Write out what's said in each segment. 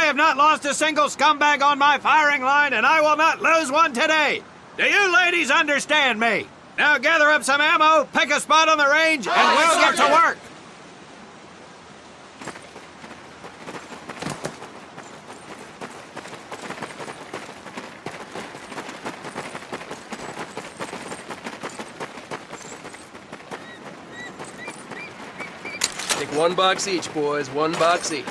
have not lost a single scumbag on my firing line, and I will not lose one today. Do you ladies understand me? Now gather up some ammo, pick a spot on the range, and we'll get to work. Take 1 box each, boys. 1 box each.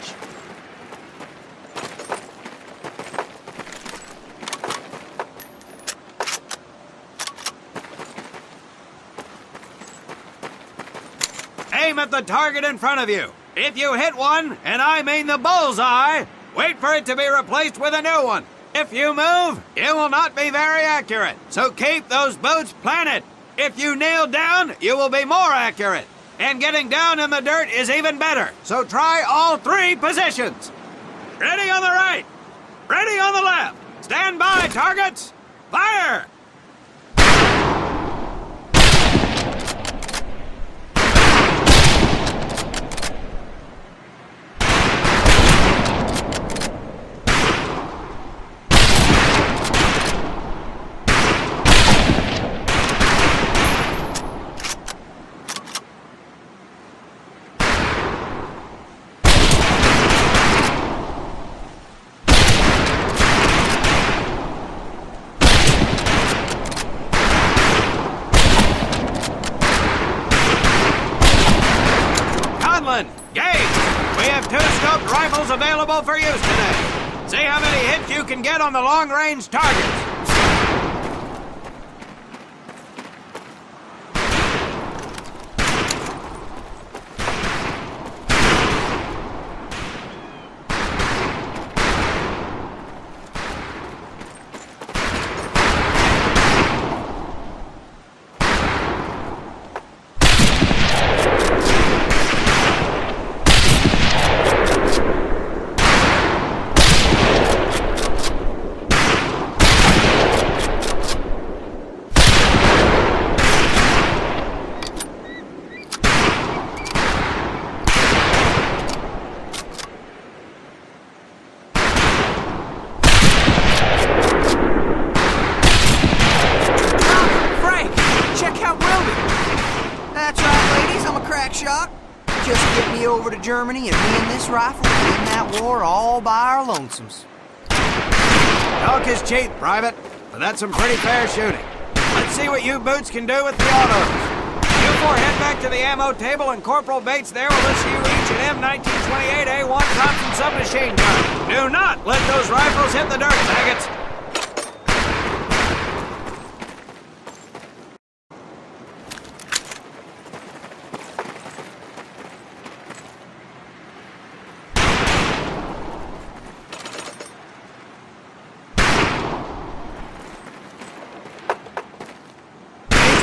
Aim at the target in front of you. If you hit one, and I mean the bullseye, wait for it to be replaced with a new one. If you move, it will not be very accurate. So keep those boots planted. If you kneel down, you will be more accurate. And getting down in the dirt is even better. So try all 3 positions. Ready on the right. Ready on the left. Stand by, targets. Fire! Gage, we have 2 scoped rifles available for use today. See how many hits you can get on the long-range targets. Over to Germany, and me and this rifle will win that war all by our lonesomes. Talk is cheap, Private, but that's some pretty fair shooting. Let's see what you boots can do with the autos. You 4 head back to the ammo table, and Corporal Bates there will issue you each an M1928A1 Thompson submachine gun. Do not let those rifles hit the dirt, faggots.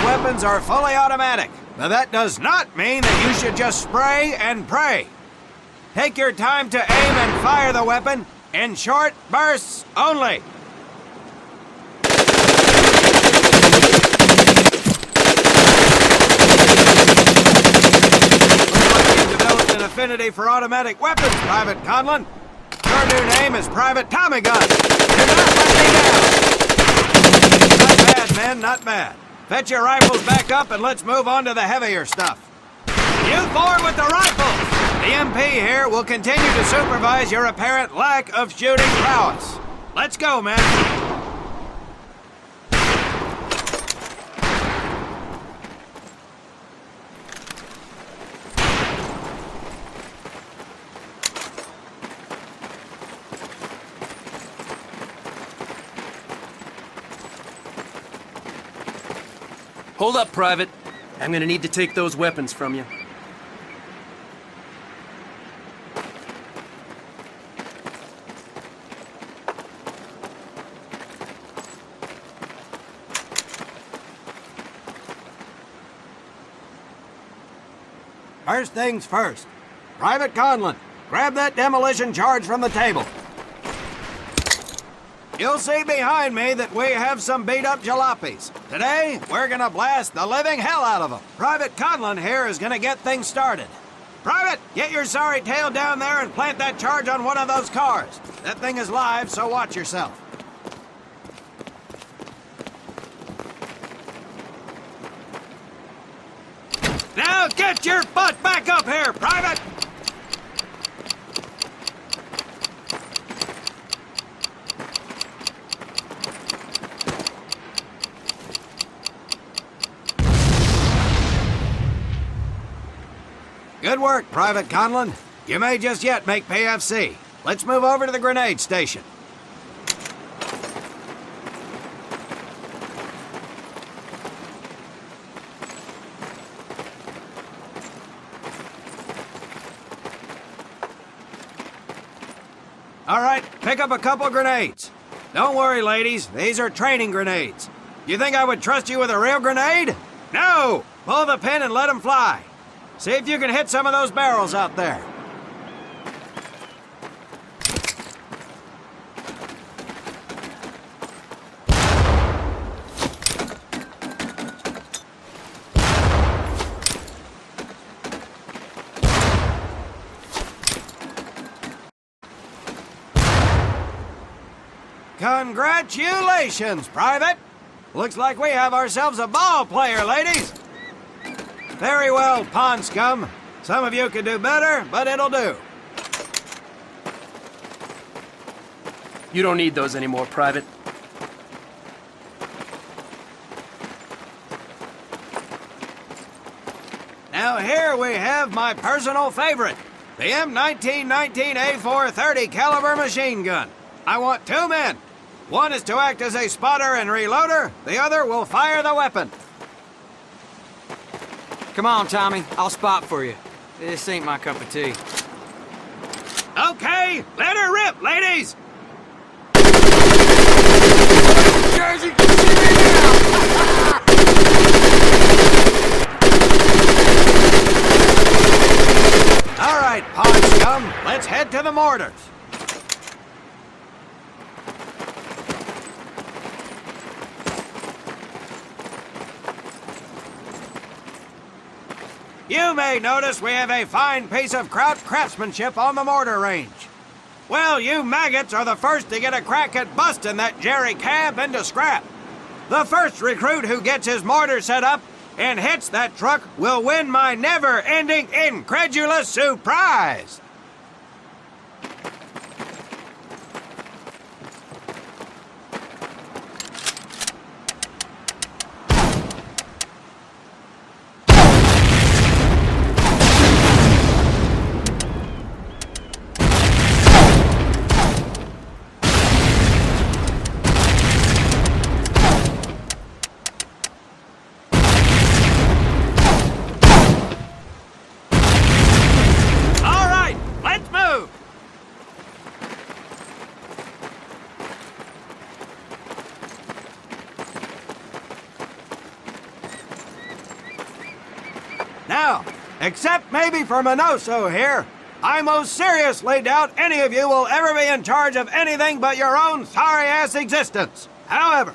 Weapons are fully automatic, but that does not mean that you should just spray and pray. Take your time to aim and fire the weapon in short bursts only. Looks like you've developed an affinity for automatic weapons, Private Conlon. Your new name is Private Tommy Gun. Do not let me down. Not bad, men, not bad. Fetch your rifles back up and let's move on to the heavier stuff. You forward with the rifles! The MP here will continue to supervise your apparent lack of shooting prowess. Let's go, men. Hold up, Private. I'm gonna need to take those weapons from you. First things first. Private Conlon, grab that demolition charge from the table. You'll see behind me that we have some beat-up jalopies. Today, we're gonna blast the living hell out of them. Private Conlon here is gonna get things started. Private, get your sorry tail down there and plant that charge on one of those cars. That thing is live, so watch yourself. Now get your butt back up here, Private! Good work, Private Conlon. You may just yet make PFC. Let's move over to the grenade station. All right, pick up a couple grenades. Don't worry, ladies. These are training grenades. You think I would trust you with a real grenade? No! Pull the pin and let them fly. See if you can hit some of those barrels out there. Congratulations, Private! Looks like we have ourselves a ball player, ladies! Very well, pond scum. Some of you could do better, but it'll do. You don't need those anymore, Private. Now here we have my personal favorite, the M1919A4 30 caliber machine gun. I want 2 men. One is to act as a spotter and reloader, the other will fire the weapon. Come on, Tommy. I'll spot for you. This ain't my cup of tea. Okay, let her rip, ladies! Jersey, see me now! All right, pond scum, let's head to the mortars. You may notice we have a fine piece of Kraut craftsmanship on the mortar range. Well, you maggots are the first to get a crack at busting that Jerry cab into scrap. The first recruit who gets his mortar set up and hits that truck will win my never-ending incredulous surprise. Now, except maybe for Minoso here, I most seriously doubt any of you will ever be in charge of anything but your own sorry-ass existence. However,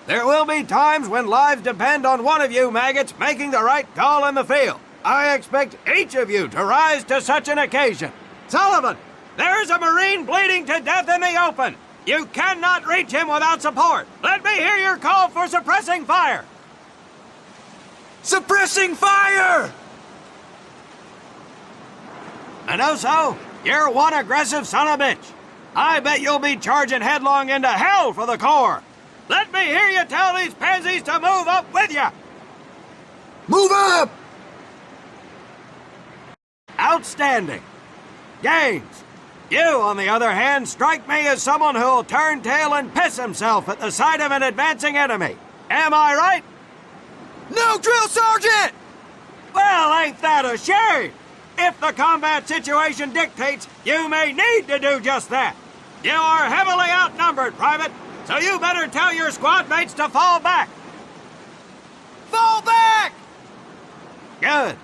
there will be times when lives depend on one of you maggots making the right call in the field. I expect each of you to rise to such an occasion. Sullivan, there's a Marine bleeding to death in the open. You cannot reach him without support. Let me hear your call for suppressing fire. Suppressing fire! Minoso, you're one aggressive son of a bitch. I bet you'll be charging headlong into hell for the Corps. Let me hear you tell these pansies to move up with you. Move up! Outstanding. Gaines, you, on the other hand, strike me as someone who'll turn tail and piss himself at the sight of an advancing enemy. Am I right? No, drill sergeant! Well, ain't that a shame? If the combat situation dictates, you may need to do just that. You are heavily outnumbered, Private, so you better tell your squad mates to fall back. Fall back! Good.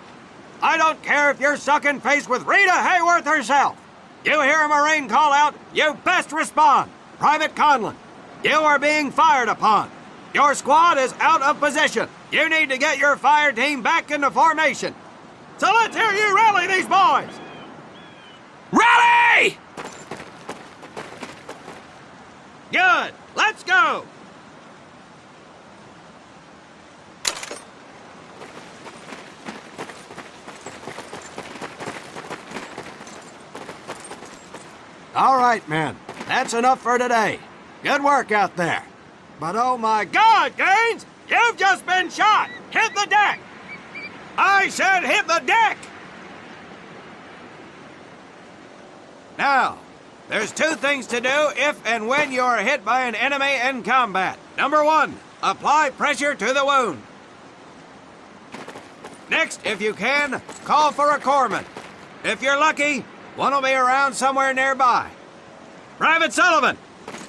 I don't care if you're sucking face with Rita Hayworth herself. You hear a Marine call out, you best respond. Private Conlon, you are being fired upon. Your squad is out of position. You need to get your fire team back into formation. So let's hear you rally these boys! Rally! Good! Let's go! All right, men. That's enough for today. Good work out there. But oh my God, Gaines! You've just been shot! Hit the deck! I said hit the deck! Now, there's two things to do if and when you are hit by an enemy in combat. Number one, apply pressure to the wound. Next, if you can, call for a corpsman. If you're lucky, one will be around somewhere nearby. Private Sullivan,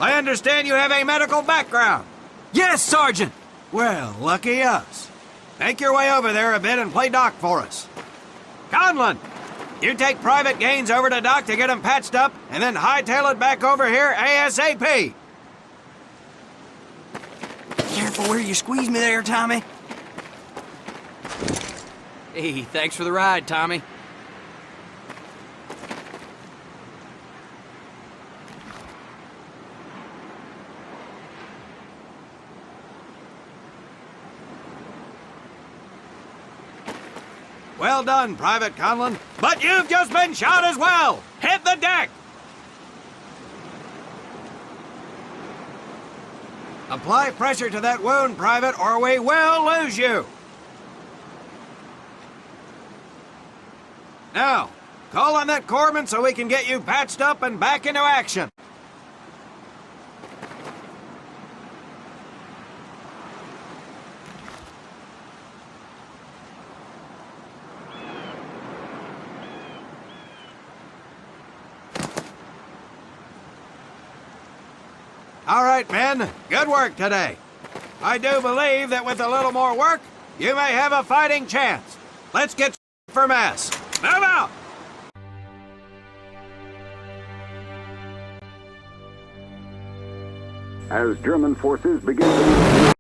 I understand you have a medical background. Yes, Sergeant! Well, lucky us. Make your way over there a bit and play doc for us. Conlon, you take Private Gaines over to doc to get him patched up, and then hightail it back over here ASAP. Careful where you squeeze me there, Tommy. Hey, thanks for the ride, Tommy. Well done, Private Conlon. But you've just been shot as well. Hit the deck. Apply pressure to that wound, Private, or we will lose you. Now, call on that corpsman so we can get you patched up and back into action. All right, men. Good work today. I do believe that with a little more work, you may have a fighting chance. Let's get for mass. Move out! As German forces begin to